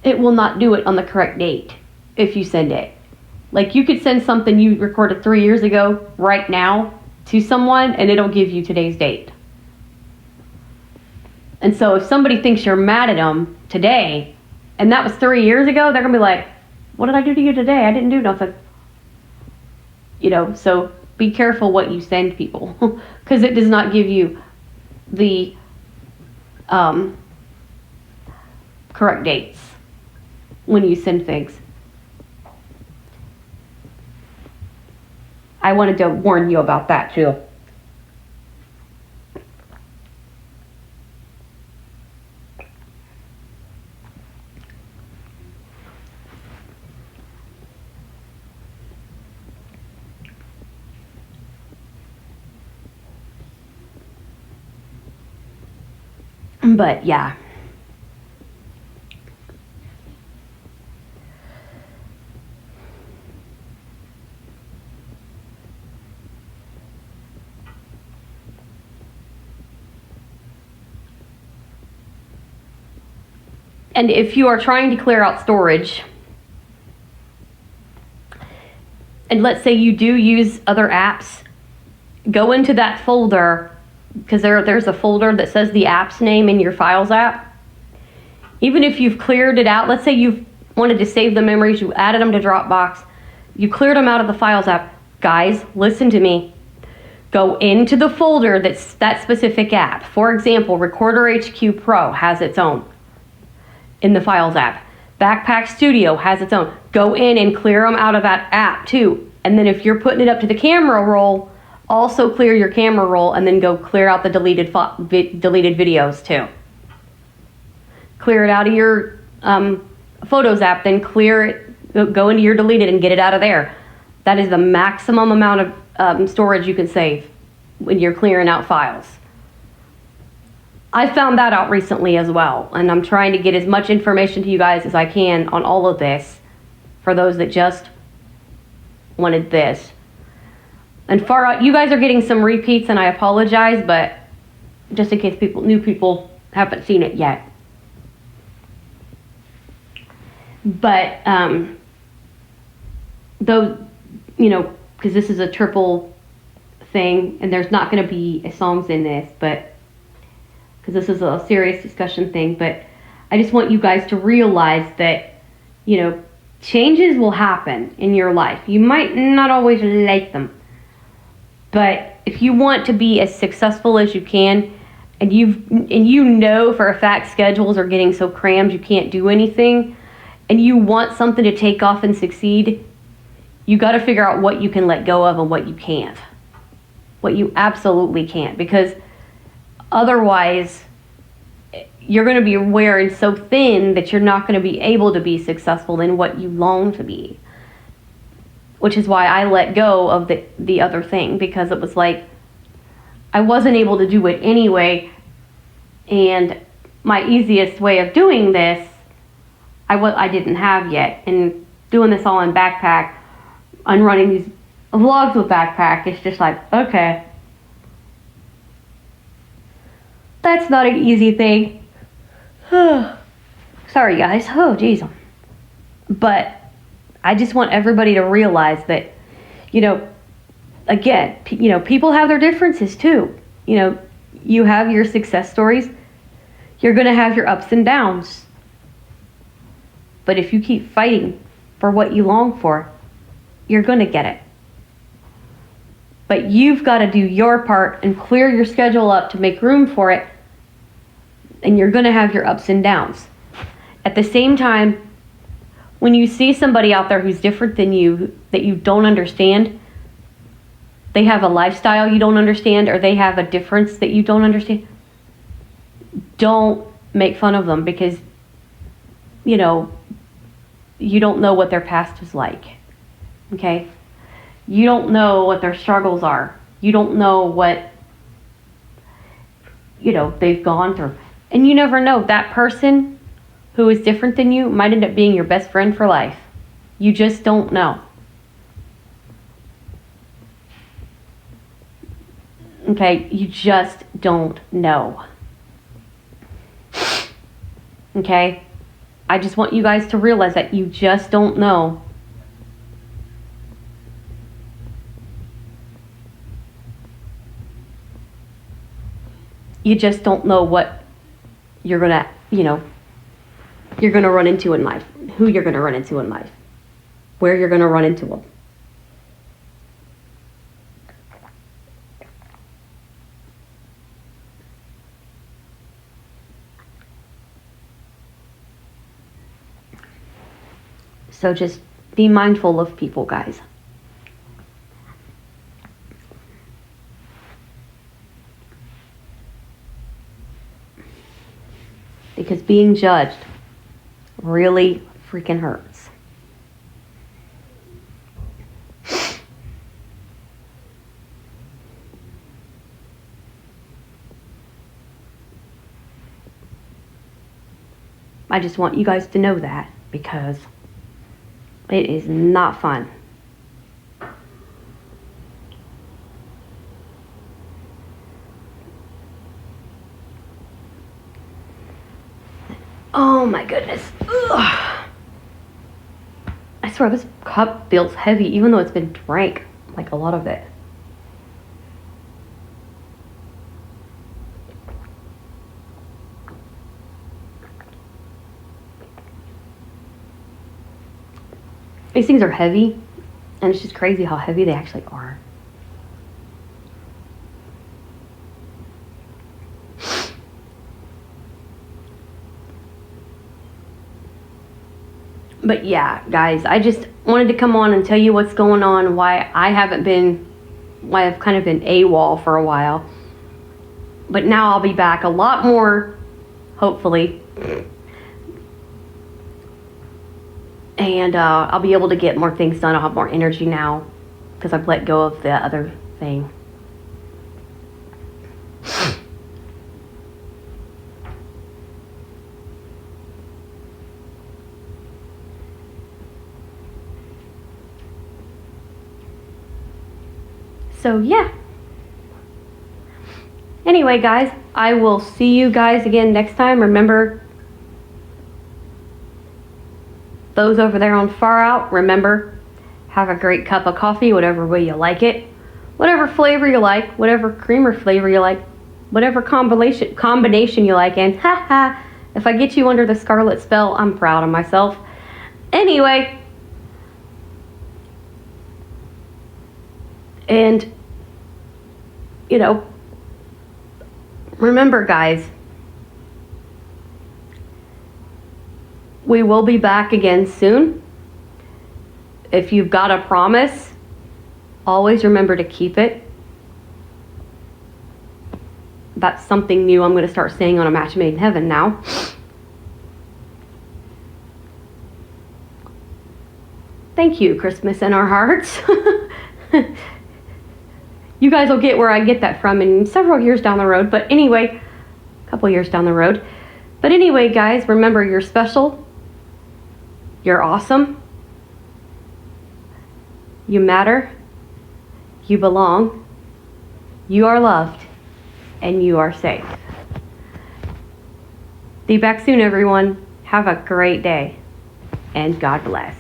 it will not do it on the correct date if you send it. Like you could send something you recorded 3 years ago right now to someone and it'll give you today's date. And so if somebody thinks you're mad at them today and that was 3 years ago, they're gonna be like, what did I do to you today? I didn't do nothing. So be careful what you send people because it does not give you the correct dates when you send things. I wanted to warn you about that too. But yeah. And if you are trying to clear out storage, and let's say you do use other apps, go into that folder, because there's a folder that says the app's name in your Files app. Even if you've cleared it out, let's say you've wanted to save the memories, you added them to Dropbox, you cleared them out of the Files app. Guys, listen to me. Go into the folder that's that specific app. For example, Recorder HQ Pro has its own. in the Files app. Backpack Studio has its own. Go in and clear them out of that app too. And then if you're putting it up to the camera roll, also clear your camera roll and then go clear out the deleted videos too. Clear it out of your Photos app, then clear it, go into your deleted and get it out of there. That is the maximum amount of storage you can save when you're clearing out files. I found that out recently as well, and I'm trying to get as much information to you guys as I can on all of this for those that just wanted this. And far out, you guys are getting some repeats, and I apologize, but just in case new people haven't seen it yet. But those, you know, because this is a triple thing, and there's not going to be songs in this, but because this is a serious discussion thing, but I just want you guys to realize that, you know, changes will happen in your life. You might not always like them, but if you want to be as successful as you can, and you know for a fact schedules are getting so crammed you can't do anything, and you want something to take off and succeed, you got to figure out what you can let go of and what you can't. What you absolutely can't, because otherwise you're going to be wearing so thin that you're not going to be able to be successful in what you long to be. Which is why I let go of the other thing, because it was like I wasn't able to do it anyway, and my easiest way of doing this I didn't have yet. And doing this all in Backpack and running these vlogs with Backpack, it's just like, okay, that's not an easy thing. Sorry guys, oh geez. But I just want everybody to realize that, you know, again, you know, people have their differences too. You know, you have your success stories, you're going to have your ups and downs. But if you keep fighting for what you long for, you're going to get it. But you've got to do your part and clear your schedule up to make room for it. And you're going to have your ups and downs. At the same time, when you see somebody out there who's different than you, that you don't understand, they have a lifestyle you don't understand, or they have a difference that you don't understand, don't make fun of them, because, you know, you don't know what their past was like. Okay? You don't know what their struggles are. You don't know what, you know, they've gone through. And you never know. That person who is different than you might end up being your best friend for life. You just don't know. Okay? You just don't know. Okay? I just want you guys to realize that you just don't know. You just don't know what you're going to, you know, you're going to run into in life. Who you're going to run into in life. Where you're going to run into them. So just be mindful of people, guys. Because being judged really freaking hurts. I just want you guys to know that, because it is not fun. Oh my goodness. Ugh. I swear this cup feels heavy even though it's been drank, like a lot of it. These things are heavy, and it's just crazy how heavy they actually are. But yeah, guys, I just wanted to come on and tell you what's going on, why I've kind of been AWOL for a while. But now I'll be back a lot more, hopefully. And I'll be able to get more things done. I'll have more energy now because I've let go of the other thing. So yeah. Anyway, guys, I will see you guys again next time. Remember, those over there on Far Out, remember, have a great cup of coffee, whatever way you like it, whatever flavor you like, whatever creamer flavor you like, whatever combination you like, and haha, if I get you under the Scarlet spell, I'm proud of myself. Anyway, and, you know, remember, guys, we will be back again soon. If you've got a promise, always remember to keep it. That's something new I'm going to start saying on A Match Made in Heaven now. Thank you, Christmas in our hearts. You guys will get where I get that from in several years down the road. But anyway, a couple years down the road. But anyway, guys, remember, you're special. You're awesome. You matter. You belong. You are loved. And you are safe. Be back soon, everyone. Have a great day. And God bless.